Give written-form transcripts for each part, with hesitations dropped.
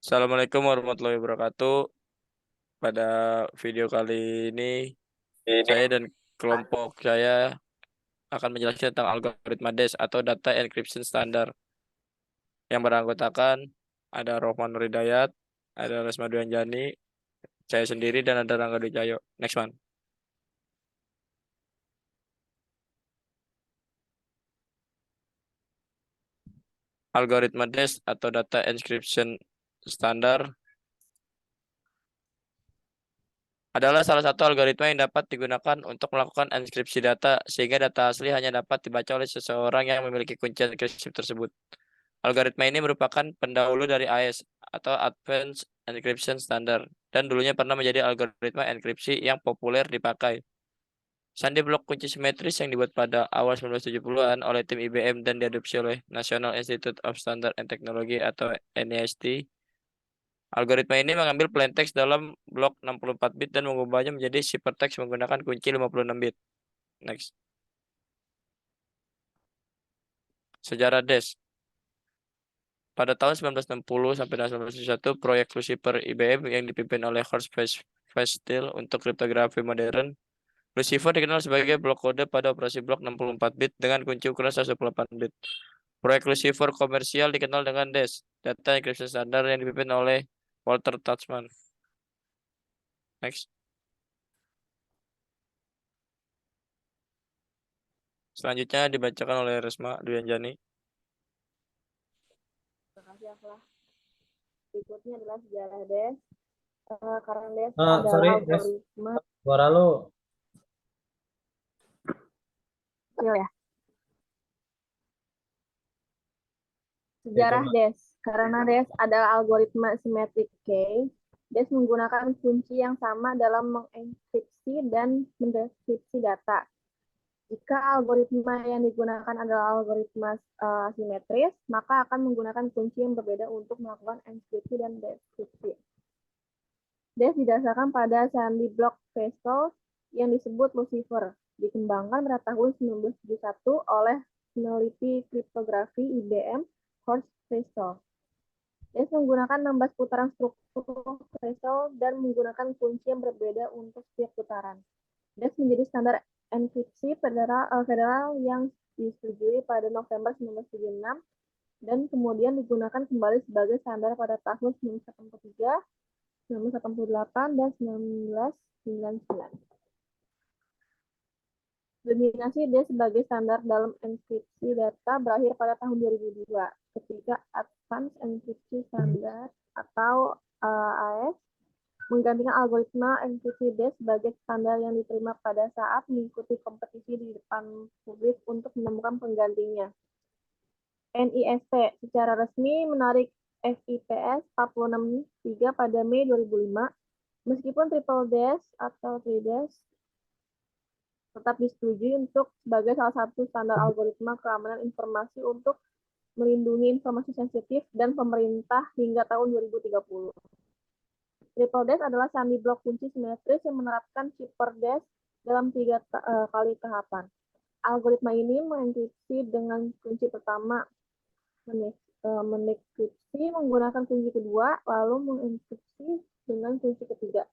Assalamualaikum warahmatullahi wabarakatuh. Pada video kali ini, saya dan kelompok saya akan menjelaskan tentang algoritma DES atau Data Encryption Standard yang beranggotakan ada Rohman Nuridayat, ada Resma Duanjani, saya sendiri, dan ada Rangga Dijayo. Next one. Algoritma DES atau Data Encryption Standard adalah salah satu algoritma yang dapat digunakan untuk melakukan enkripsi data sehingga data asli hanya dapat dibaca oleh seseorang yang memiliki kunci enkripsi tersebut. Algoritma ini merupakan pendahulu dari AES atau Advanced Encryption Standard dan dulunya pernah menjadi algoritma enkripsi yang populer dipakai. Sandi blok kunci simetris yang dibuat pada awal 1970-an oleh tim IBM dan diadopsi oleh National Institute of Standard and Technology atau NIST. Algoritma ini mengambil plain text dalam blok 64 bit dan mengubahnya menjadi ciphertext menggunakan kunci 56 bit. Next. Sejarah DES. Pada tahun 1960 sampai tahun 1971, proyek Lucifer IBM yang dipimpin oleh Horst Feistel untuk kriptografi modern. Lucifer dikenal sebagai blok kode pada operasi blok 64 bit dengan kunci ukuran 128 bit. Proyek Lucifer komersial dikenal dengan DES, Data Encryption Standard yang dipimpin oleh Walter Tuchman. Next. Selanjutnya dibacakan oleh Resma Duyanjani. Terima kasih, Aflah. Berikutnya adalah sejarah DES. Karena DES Sorry, adalah Des. algoritma Suara lu. kecil ya. Sejarah coba. DES. Karena DES adalah algoritma symmetric key, DES menggunakan kunci yang sama dalam mengenkripsi dan mendekripsi data. Jika algoritma yang digunakan adalah algoritma simetris, maka akan menggunakan kunci yang berbeda untuk melakukan enkripsi dan dekripsi. DES didasarkan pada sandi blok Feistel yang disebut Lucifer, dikembangkan pada tahun 1971 oleh peneliti kriptografi IBM Horst Feistel. DES menggunakan 16 putaran struktur Feistel dan menggunakan kunci yang berbeda untuk setiap putaran. DES menjadi standar enkripsi federal yang disetujui pada November 1976 dan kemudian digunakan kembali sebagai standar pada tahun 1983, 1988, dan 1999. Dominasi DES sebagai standar dalam enkripsi data berakhir pada tahun 2002 ketika Advanced Encryption Standard atau AES menggantikan algoritma enkripsi DES sebagai standar yang diterima pada saat mengikuti kompetisi di depan publik untuk menemukan penggantinya. NIST secara resmi menarik FIPS 463 pada Mei 2005, meskipun Triple DES atau 3DES tetap disetujui untuk sebagai salah satu standar algoritma keamanan informasi untuk melindungi informasi sensitif dan pemerintah hingga tahun 2030. Triple DES adalah sandi blok kunci simetris yang menerapkan cipher dalam 3 kali tahapan. Algoritma ini mengenkripsi dengan kunci pertama, mendekripsi menggunakan kunci kedua, lalu mengenkripsi dengan kunci ketiga.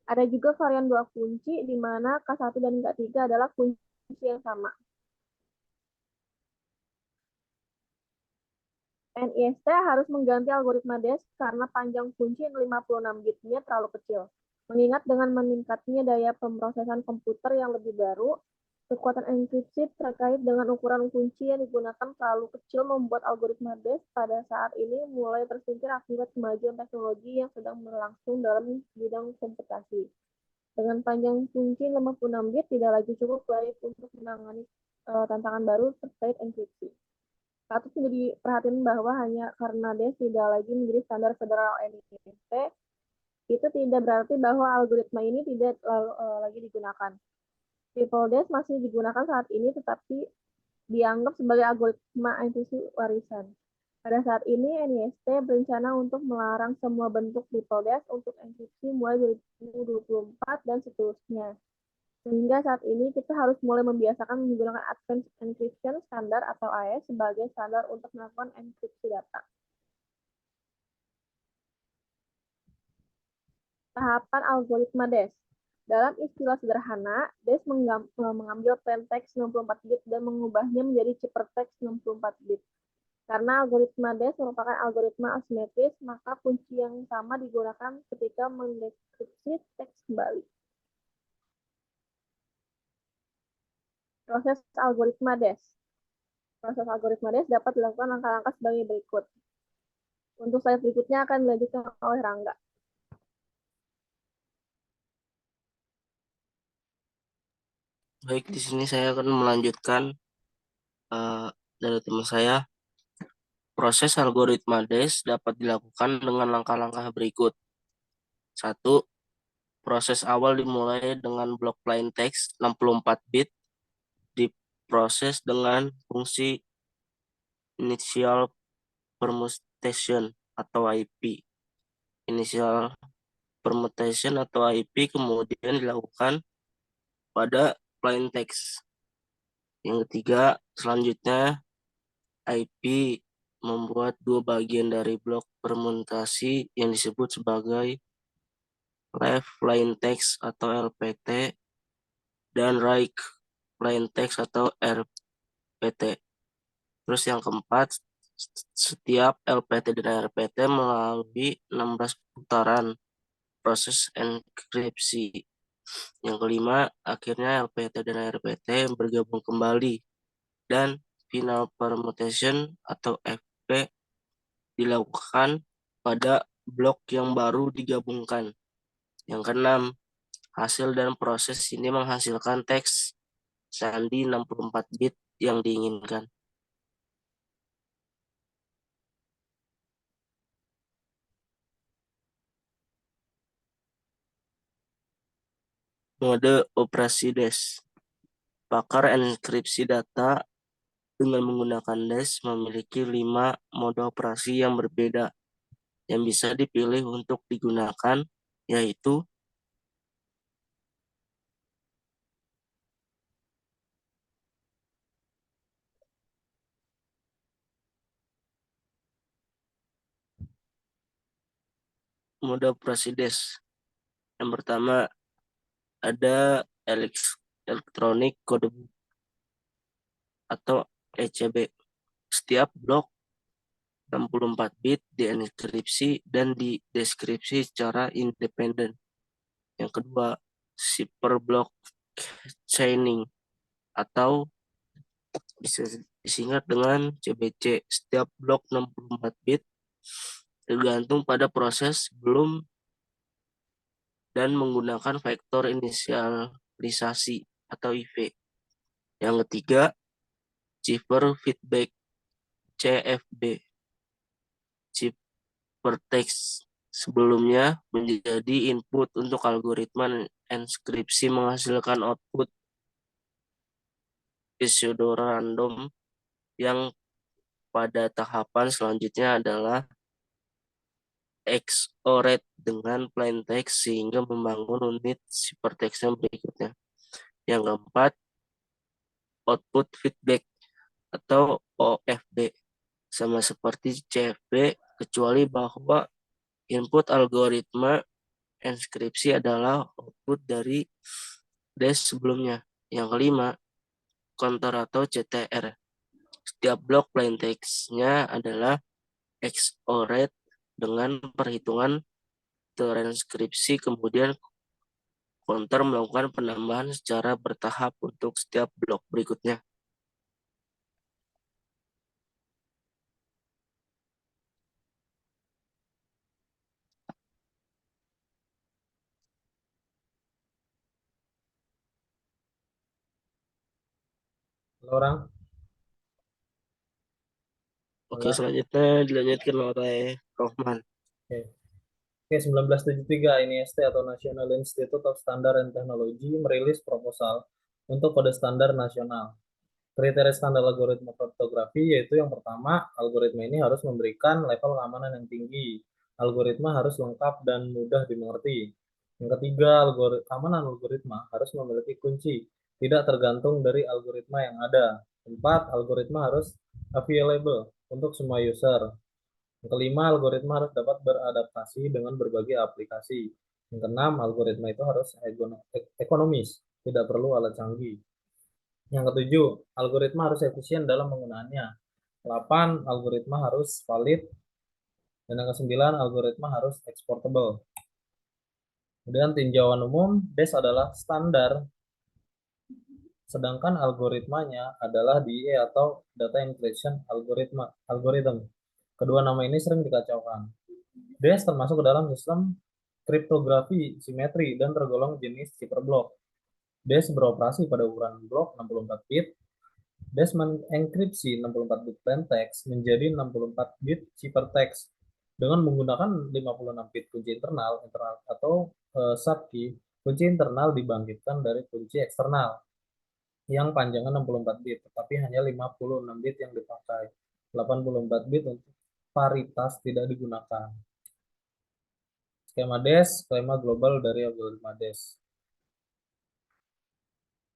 Ada juga varian 2 kunci di mana K1 dan K3 adalah kunci yang sama. NIST harus mengganti algoritma DES karena panjang kunci 56 bitnya terlalu kecil. Mengingat dengan meningkatnya daya pemrosesan komputer yang lebih baru, kekuatan enkripsi terkait dengan ukuran kunci yang digunakan terlalu kecil membuat algoritma DES pada saat ini mulai tersingkir akibat kemajuan teknologi yang sedang berlangsung dalam bidang komputasi. Dengan panjang kunci 56 bit tidak lagi cukup baik untuk menangani tantangan baru terkait enkripsi. Patut menjadi perhatian bahwa hanya karena DES tidak lagi menjadi standar federal NIST, itu tidak berarti bahwa algoritma ini tidak lagi digunakan. Triple DES masih digunakan saat ini, tetapi dianggap sebagai algoritma enkripsi warisan. Pada saat ini, NIST berencana untuk melarang semua bentuk triple DES untuk enkripsi mulai 2024 dan seterusnya. Sehingga saat ini kita harus mulai membiasakan menggunakan Advanced Encryption Standard atau AES sebagai standar untuk melakukan enkripsi data. Tahapan algoritma DES. Dalam istilah sederhana, DES mengambil plain text 64 bit dan mengubahnya menjadi ciphertext 64 bit. Karena algoritma DES merupakan algoritma asimetris, maka kunci yang sama digunakan ketika mendeskripsi teks kembali. Proses algoritma DES. Proses algoritma DES dapat dilakukan langkah-langkah sebagai berikut. Untuk slide berikutnya akan dilanjutkan oleh Rangga. Baik, di sini saya akan melanjutkan dari teman saya. Proses algoritma DES dapat dilakukan dengan langkah-langkah berikut. 1. Proses awal dimulai dengan blok plain text 64 bit, diproses dengan fungsi initial permutation atau IP. Initial permutation atau IP kemudian dilakukan pada plain text. Yang ketiga, selanjutnya IP membuat dua bagian dari blok permutasi yang disebut sebagai left plain text atau LPT dan right plain text atau RPT. Terus yang keempat, setiap LPT dan RPT melalui 16 putaran proses enkripsi. Yang kelima, akhirnya LPT dan RPT bergabung kembali dan final permutation atau FP dilakukan pada blok yang baru digabungkan. Yang keenam, hasil dan proses ini menghasilkan teks sandi 64 bit yang diinginkan. Mode operasi DES. Pakar enkripsi data dengan menggunakan DES memiliki 5 mode operasi yang berbeda yang bisa dipilih untuk digunakan, yaitu mode operasi DES. Yang pertama ada Electronic Codebook atau ECB. Setiap blok 64 bit dienkripsi dan dideskripsi secara independen. Yang kedua, Cipher Block Chaining atau bisa disingkat dengan CBC. Setiap blok 64 bit tergantung pada proses sebelum dan menggunakan vektor inisialisasi atau IV. Yang ketiga, Cipher Feedback CFB. Ciphertext sebelumnya menjadi input untuk algoritma enskripsi menghasilkan output pseudorandom yang pada tahapan selanjutnya adalah XORed dengan plain text sehingga membangun unit ciphertext yang berikutnya. Yang keempat, output feedback atau OFB sama seperti CFB kecuali bahwa input algoritma enskripsi adalah output dari DES sebelumnya. Yang kelima, counter atau CTR. Setiap blok plain text-nya adalah XORed dengan perhitungan transkripsi, kemudian counter melakukan penambahan secara bertahap untuk setiap blok berikutnya. Halo, orang. Oke, selanjutnya dilanjutkan oleh Rohman. Oke, 1973 NIST atau National Institute of Standard and Technology merilis proposal untuk kode standar nasional. Kriteria standar algoritma kriptografi yaitu yang pertama, algoritma ini harus memberikan level keamanan yang tinggi. Algoritma harus lengkap dan mudah dimengerti. Yang ketiga, keamanan algoritma harus memiliki kunci, tidak tergantung dari algoritma yang ada. Empat, algoritma harus available untuk semua user. Yang kelima, algoritma harus dapat beradaptasi dengan berbagai aplikasi. Yang keenam, algoritma itu harus ekonomis, tidak perlu alat canggih. Yang ketujuh, algoritma harus efisien dalam penggunaannya. 8, algoritma harus valid. Dan yang kesembilan, algoritma harus exportable. Kemudian tinjauan umum, DES adalah standar, sedangkan algoritmanya adalah DE atau Data Encryption Algorithm. Kedua nama ini sering dikacaukan. DES termasuk ke dalam sistem kriptografi simetri dan tergolong jenis cipher block. DES beroperasi pada ukuran blok 64 bit. DES mengenkripsi 64 bit plaintext menjadi 64 bit ciphertext dengan menggunakan 56 bit kunci internal atau subkey. Kunci internal dibangkitkan dari kunci eksternal yang panjangnya 64 bit, tetapi hanya 56 bit yang dipakai. 84 bit untuk paritas tidak digunakan. Skema DES, skema global dari algoritma DES.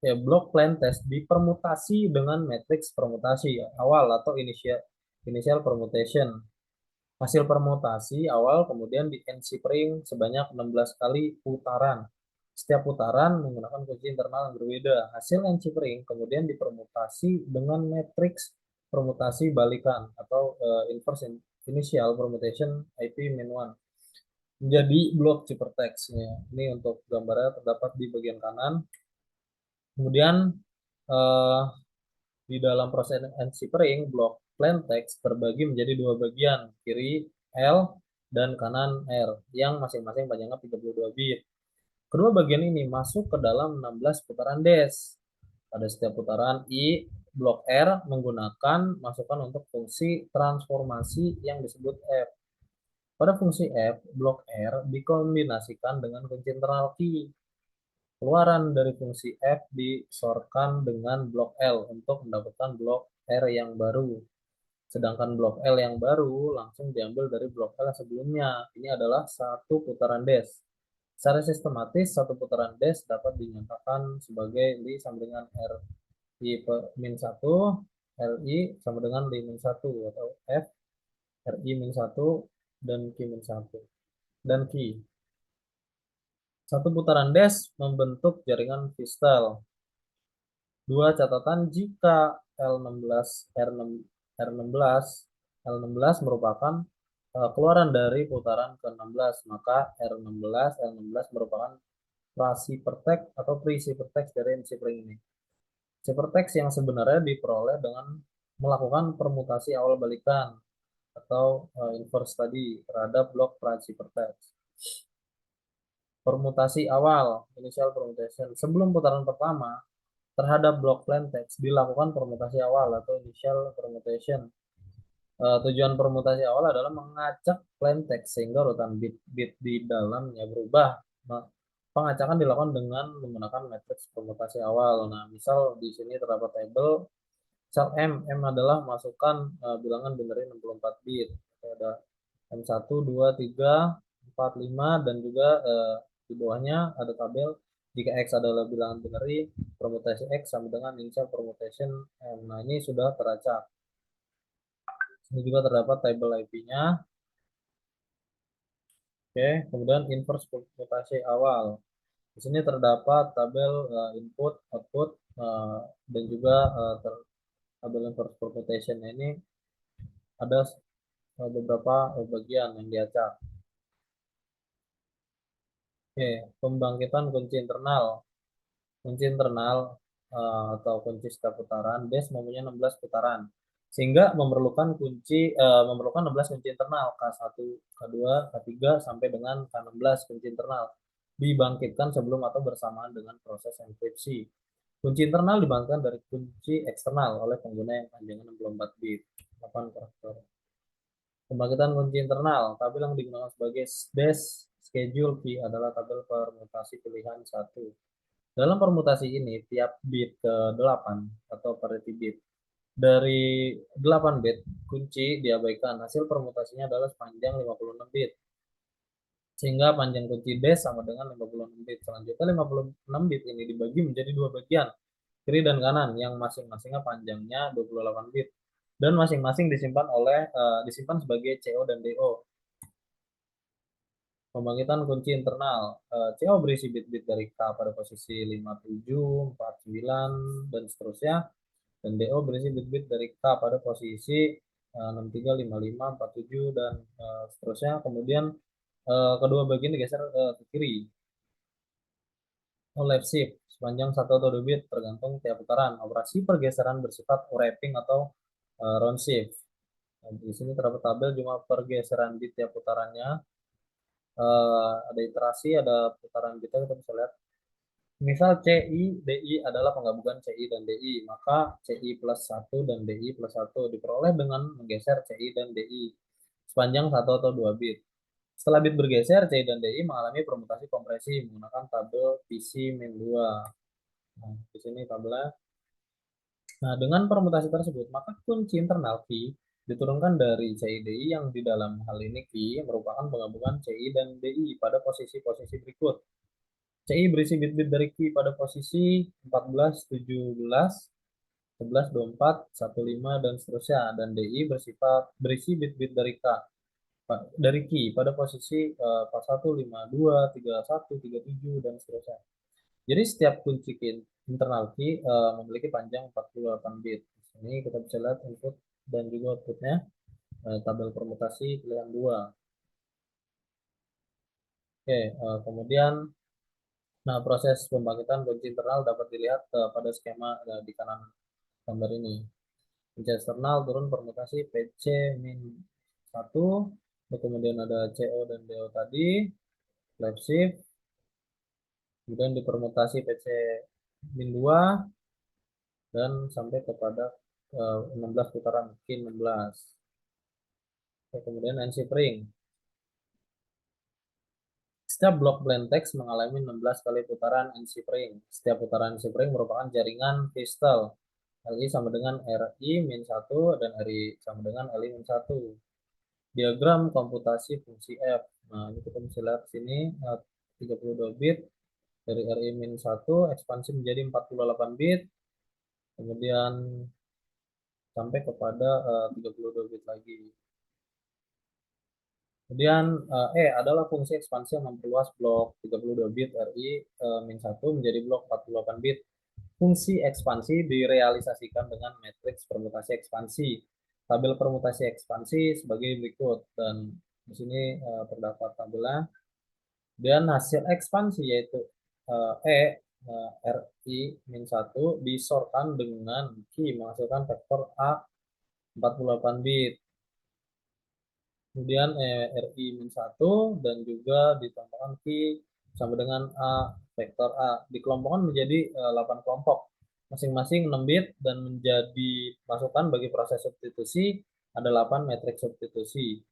Ya, blok plaintext dipermutasi dengan matriks permutasi awal atau initial permutation. Hasil permutasi awal kemudian di encipering sebanyak 16 kali putaran. Setiap putaran menggunakan kunci internal yang berbeda. Hasil encipering kemudian dipermutasi dengan matriks permutasi balikan atau inverse initial permutation IP-1 menjadi blok ciphertext. Ini untuk gambarnya terdapat di bagian kanan. Kemudian di dalam proses encipering, blok plaintext terbagi menjadi dua bagian, kiri L dan kanan R, yang masing-masing panjangnya 32 bit. Kedua bagian ini masuk ke dalam 16 putaran DES. Pada setiap putaran I, blok R menggunakan masukan untuk fungsi transformasi yang disebut F. Pada fungsi F, blok R dikombinasikan dengan kunci internal key. Keluaran dari fungsi F disorkan dengan blok L untuk mendapatkan blok R yang baru. Sedangkan blok L yang baru langsung diambil dari blok L sebelumnya. Ini adalah satu putaran DES. Secara sistematis, satu putaran DES dapat dinyatakan sebagai Li sama dengan RI-1, RI sama dengan Li-1, atau F, RI-1, dan Q-1, dan Q. Satu putaran DES membentuk jaringan kristal. Dua catatan, jika L16, R16, L16 merupakan keluaran dari putaran ke-16, maka R16, L16 merupakan praciphertext atau pre-ciphertext dari encipering ini. Ciphertext yang sebenarnya diperoleh dengan melakukan permutasi awal balikan atau inverse tadi terhadap blok praciphertext. Permutasi awal, initial permutation, sebelum putaran pertama terhadap blok plaintext dilakukan permutasi awal atau initial permutation. Tujuan permutasi awal adalah mengacak plaintext sehingga urutan bit-bit di dalamnya berubah. Nah, pengacakan dilakukan dengan menggunakan matriks permutasi awal. Nah, misal di sini terdapat tabel sel M adalah masukan bilangan binary 64 bit. Ada M1, 2, 3, 4, 5, dan juga di bawahnya ada tabel jika X adalah bilangan binary, permutasi X sama dengan initial permutation M. Nah, ini sudah teracak. Ini juga terdapat tabel IP-nya. Oke, kemudian inverse permutasi awal. Di sini terdapat tabel input, output, dan juga tabel inverse permutation. Ini ada beberapa bagian yang diacak. Oke, pembangkitan kunci internal. Kunci internal atau kunci setiap putaran DES mempunyai 16 putaran. Sehingga memerlukan 16 kunci internal K1, K2, K3 sampai dengan K16 kunci internal dibangkitkan sebelum atau bersamaan dengan proses enkripsi. Kunci internal dibangkitkan dari kunci eksternal oleh pengguna yang panjangnya 64 bit, 8 karakter. Pembangkitan kunci internal, tabel yang digunakan sebagai DES schedule key adalah tabel permutasi pilihan 1. Dalam permutasi ini, tiap bit ke-8 atau parity bit dari 8 bit kunci diabaikan. Hasil permutasinya adalah sepanjang 56 bit. Sehingga panjang kunci DES sama dengan 56 bit. Selanjutnya 56 bit ini dibagi menjadi dua bagian, kiri dan kanan, yang masing-masingnya panjangnya 28 bit. Dan masing-masing disimpan sebagai CO dan DO. Pembangkitan kunci internal. CO berisi bit-bit dari K pada posisi 57, 49, dan seterusnya. Dan DO berisi bit-bit dari K pada posisi 63, 55, 47, dan seterusnya. Kemudian kedua bagian digeser ke kiri. Left shift sepanjang 1 atau 2 bit tergantung tiap putaran. Operasi pergeseran bersifat wrapping atau round shift. Nah, di sini terdapat tabel jumlah pergeseran bit tiap putarannya. Ada iterasi, ada putaran bitnya, kita bisa lihat. Misal CI, DI adalah penggabungan CI dan DI, maka CI plus 1 dan DI plus 1 diperoleh dengan menggeser CI dan DI sepanjang 1 atau 2 bit. Setelah bit bergeser, CI dan DI mengalami permutasi kompresi menggunakan tabel PC-2. Nah, di sini tabelnya. Nah, dengan permutasi tersebut, maka kunci internal key diturunkan dari CI-DI yang di dalam hal ini key merupakan penggabungan CI dan DI pada posisi-posisi berikut. CI berisi bit-bit dari key pada posisi 14, 17, 11, 24, 15, dan seterusnya. Dan DI berisi bit-bit dari key pada posisi 41, 52, 31, 37, dan seterusnya. Jadi setiap kunci internal key memiliki panjang 48 bit. Di sini kita bisa lihat input dan juga outputnya, tabel permutasi pilihan 2. Oke, kemudian proses pembangkitan kunci internal dapat dilihat pada skema di kanan gambar ini. Kunci eksternal turun permutasi PC-1, kemudian ada CO dan DO tadi, left shift, kemudian dipermutasi PC-2, dan sampai kepada 16 putaran, mungkin 16. Kemudian NC ring. Setiap blok plain text mengalami 16 kali putaran NC ring. Setiap putaran NC ring merupakan jaringan kristal. LI sama dengan RI-1 dan RI sama dengan LI-1. Diagram komputasi fungsi F. Nah, ini kita bisa lihat di sini 32 bit dari RI-1 ekspansi menjadi 48 bit. Kemudian sampai kepada 32 bit lagi. Kemudian adalah fungsi ekspansi yang memperluas blok 32 bit RI-1 menjadi blok 48 bit. Fungsi ekspansi direalisasikan dengan matriks permutasi ekspansi. Tabel permutasi ekspansi sebagai berikut, dan di sini terdapat tabelnya. Dan hasil ekspansi yaitu RI-1 disorkan dengan key menghasilkan vektor A 48 bit. Kemudian RI-1 dan juga ditambahkan key sama dengan A, vektor A. Dikelompokkan menjadi 8 kelompok, masing-masing 6 bit, dan menjadi masukan bagi proses substitusi ada 8 matriks substitusi.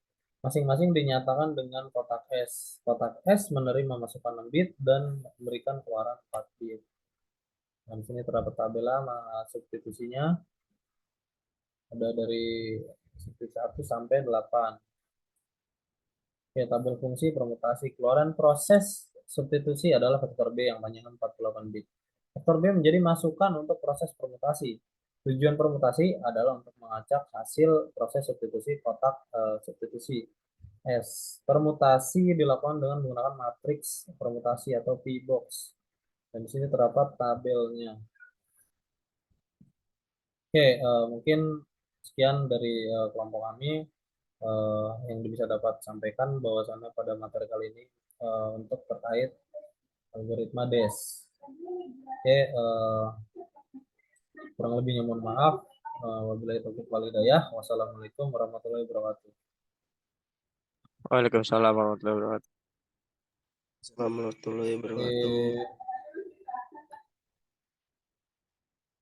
Masing-masing dinyatakan dengan kotak S. Kotak S menerima masukan 6 bit dan memberikan keluaran 4 bit. Dan di sini terdapat tabel substitusinya. Ada dari substitusi 1 sampai 8. Oke, tabel fungsi permutasi. Keluaran proses substitusi adalah vektor B yang panjangnya 48 bit. Vektor B menjadi masukan untuk proses permutasi. Tujuan permutasi adalah untuk mengacak hasil proses substitusi kotak substitusi S. Permutasi dilakukan dengan menggunakan matriks permutasi atau P-box. Dan di sini terdapat tabelnya. Oke, mungkin sekian dari kelompok kami yang bisa dapat sampaikan bahwasannya pada materi kali ini untuk terkait algoritma DES. Oke, kurang lebihnya mohon maaf. Wabillahi taufiq wal hidayah. Wassalamualaikum warahmatullahi wabarakatuh. Waalaikumsalam warahmatullahi wabarakatuh. Assalamualaikum warahmatullahi wabarakatuh.